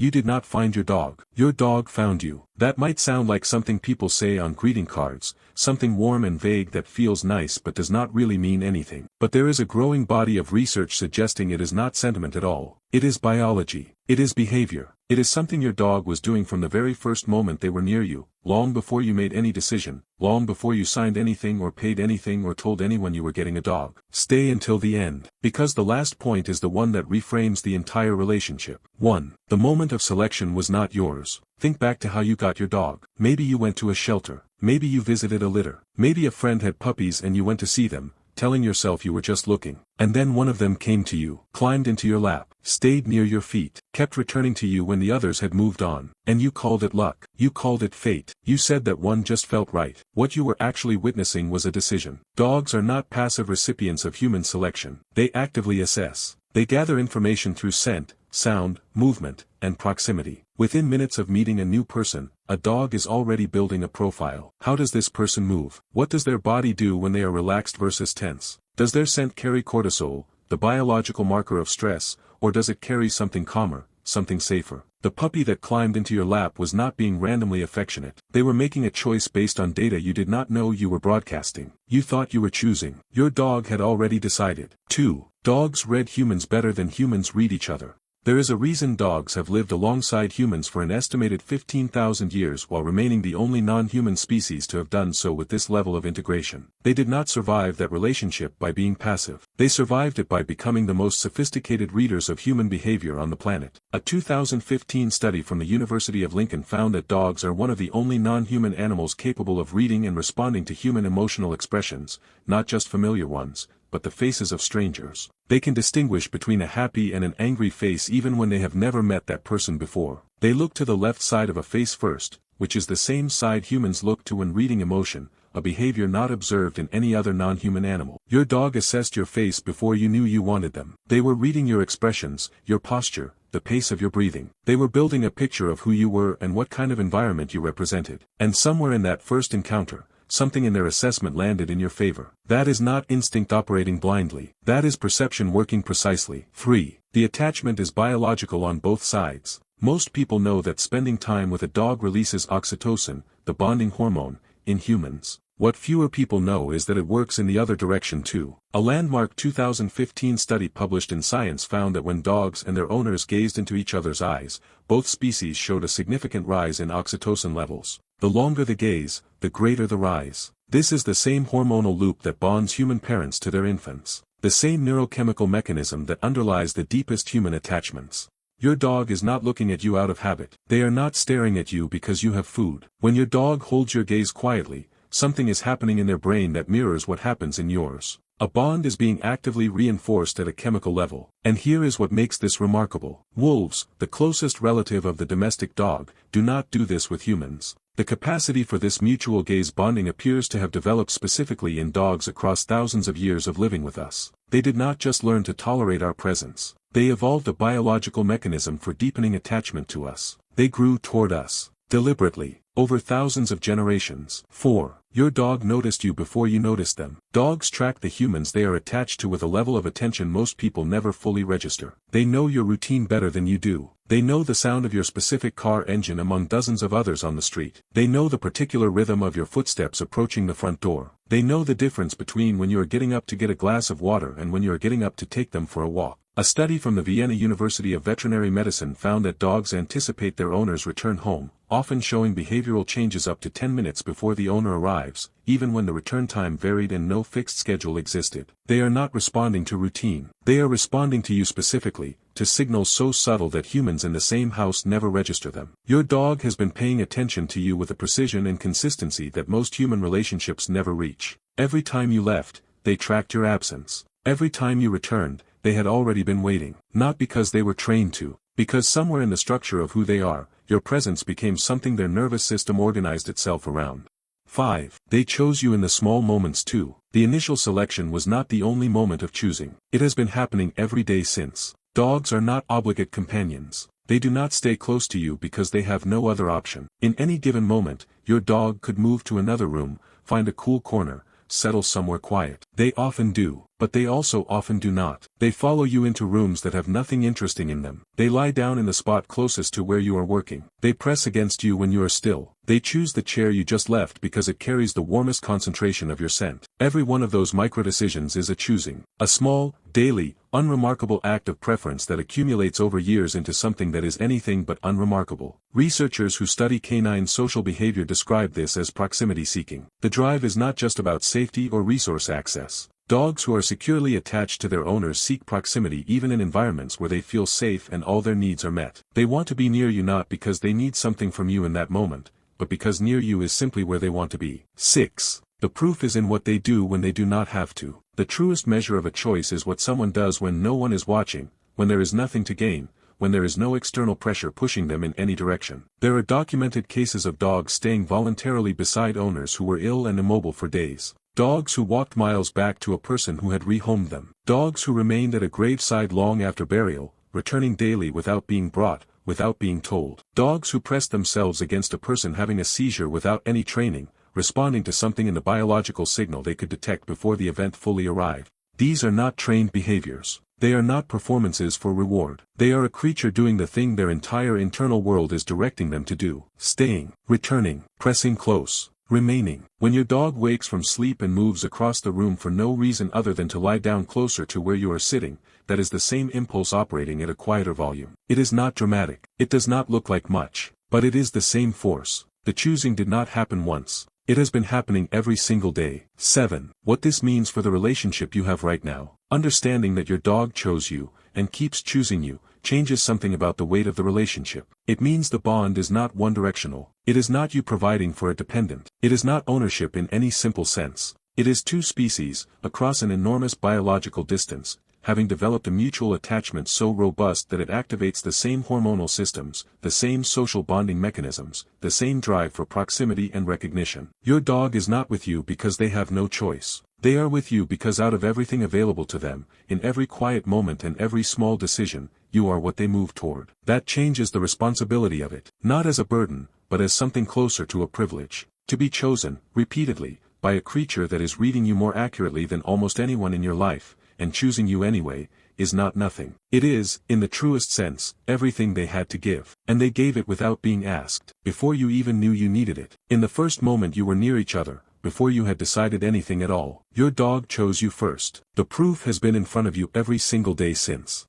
You did not find your dog. Your dog found you. That might sound like something people say on greeting cards, something warm and vague that feels nice but does not really mean anything. But there is a growing body of research suggesting it is not sentiment at all. It is biology. It is behavior. It is something your dog was doing from the very first moment they were near you, long before you made any decision, long before you signed anything or paid anything or told anyone you were getting a dog. Stay until the end, because the last point is the one that reframes the entire relationship. 1. The moment of selection was not yours. Think back to how you got your dog. Maybe you went to a shelter. Maybe you visited a litter. Maybe a friend had puppies and you went to see them, telling yourself you were just looking. And then one of them came to you, climbed into your lap, stayed near your feet, kept returning to you when the others had moved on. And you called it luck. You called it fate. You said that one just felt right. What you were actually witnessing was a decision. Dogs are not passive recipients of human selection. They actively assess. They gather information through scent, sound, movement, and proximity. Within minutes of meeting a new person, a dog is already building a profile. How does this person move? What does their body do when they are relaxed versus tense? Does their scent carry cortisol, the biological marker of stress, or does it carry something calmer, something safer? The puppy that climbed into your lap was not being randomly affectionate. They were making a choice based on data you did not know you were broadcasting. You thought you were choosing. Your dog had already decided. 2. Dogs read humans better than humans read each other. There is a reason dogs have lived alongside humans for an estimated 15,000 years while remaining the only non-human species to have done so with this level of integration. They did not survive that relationship by being passive. They survived it by becoming the most sophisticated readers of human behavior on the planet. A 2015 study from the University of Lincoln found that dogs are one of the only non-human animals capable of reading and responding to human emotional expressions, not just familiar ones, but the faces of strangers. They can distinguish between a happy and an angry face even when they have never met that person before. They look to the left side of a face first, which is the same side humans look to when reading emotion, a behavior not observed in any other non-human animal. Your dog assessed your face before you knew you wanted them. They were reading your expressions, your posture, the pace of your breathing. They were building a picture of who you were and what kind of environment you represented. And somewhere in that first encounter, something in their assessment landed in your favor. That is not instinct operating blindly. That is perception working precisely. 3. The attachment is biological on both sides. Most people know that spending time with a dog releases oxytocin, the bonding hormone, in humans. What fewer people know is that it works in the other direction too. A landmark 2015 study published in Science found that when dogs and their owners gazed into each other's eyes, both species showed a significant rise in oxytocin levels. The longer the gaze, the greater the rise. This is the same hormonal loop that bonds human parents to their infants. The same neurochemical mechanism that underlies the deepest human attachments. Your dog is not looking at you out of habit. They are not staring at you because you have food. When your dog holds your gaze quietly, something is happening in their brain that mirrors what happens in yours. A bond is being actively reinforced at a chemical level. And here is what makes this remarkable. Wolves, the closest relative of the domestic dog, do not do this with humans. The capacity for this mutual gaze bonding appears to have developed specifically in dogs across thousands of years of living with us. They did not just learn to tolerate our presence. They evolved a biological mechanism for deepening attachment to us. They grew toward us, deliberately, over thousands of generations. 4. Your dog noticed you before you noticed them. Dogs track the humans they are attached to with a level of attention most people never fully register. They know your routine better than you do. They know the sound of your specific car engine among dozens of others on the street. They know the particular rhythm of your footsteps approaching the front door. They know the difference between when you are getting up to get a glass of water and when you are getting up to take them for a walk. A study from the Vienna University of Veterinary Medicine found that dogs anticipate their owner's return home, often showing behavioral changes up to 10 minutes before the owner arrives, even when the return time varied and no fixed schedule existed. They are not responding to routine. They are responding to you specifically, to signals so subtle that humans in the same house never register them. Your dog has been paying attention to you with a precision and consistency that most human relationships never reach. Every time you left, they tracked your absence. Every time you returned, they had already been waiting. Not because they were trained to, because somewhere in the structure of who they are, your presence became something their nervous system organized itself around. 5. They chose you in the small moments too. The initial selection was not the only moment of choosing. It has been happening every day since. Dogs are not obligate companions. They do not stay close to you because they have no other option. In any given moment, your dog could move to another room, find a cool corner, settle somewhere quiet. They often do. but they also often do not. They follow you into rooms that have nothing interesting in them. They lie down in the spot closest to where you are working. They press against you when you are still. They choose the chair you just left because it carries the warmest concentration of your scent. Every one of those micro-decisions is a choosing. A small, daily, unremarkable act of preference that accumulates over years into something that is anything but unremarkable. Researchers who study canine social behavior describe this as proximity seeking. The drive is not just about safety or resource access. Dogs who are securely attached to their owners seek proximity even in environments where they feel safe and all their needs are met. They want to be near you not because they need something from you in that moment, but because near you is simply where they want to be. 6. The proof is in what they do when they do not have to. The truest measure of a choice is what someone does when no one is watching, when there is nothing to gain, when there is no external pressure pushing them in any direction. There are documented cases of dogs staying voluntarily beside owners who were ill and immobile for days. Dogs who walked miles back to a person who had rehomed them. Dogs who remained at a graveside long after burial, returning daily without being brought, without being told. Dogs who pressed themselves against a person having a seizure without any training, responding to something in the biological signal they could detect before the event fully arrived. These are not trained behaviors. They are not performances for reward. They are a creature doing the thing their entire internal world is directing them to do. Staying, returning, pressing close, remaining. When your dog wakes from sleep and moves across the room for no reason other than to lie down closer to where you are sitting, that is the same impulse operating at a quieter volume. It is not dramatic. It does not look like much. But it is the same force. The choosing did not happen once. It has been happening every single day. 7. What this means for the relationship you have right now. Understanding that your dog chose you, and keeps choosing you, changes something about the weight of the relationship. It means the bond is not one-directional. It is not you providing for a dependent. It is not ownership in any simple sense. It is two species, across an enormous biological distance, having developed a mutual attachment so robust that it activates the same hormonal systems, the same social bonding mechanisms, the same drive for proximity and recognition. Your dog is not with you because they have no choice. They are with you because out of everything available to them, in every quiet moment and every small decision, you are what they move toward. That changes the responsibility of it, not as a burden, but as something closer to a privilege. To be chosen, repeatedly, by a creature that is reading you more accurately than almost anyone in your life, and choosing you anyway, is not nothing. It is, in the truest sense, everything they had to give. And they gave it without being asked, before you even knew you needed it. In the first moment you were near each other, before you had decided anything at all. Your dog chose you first. The proof has been in front of you every single day since.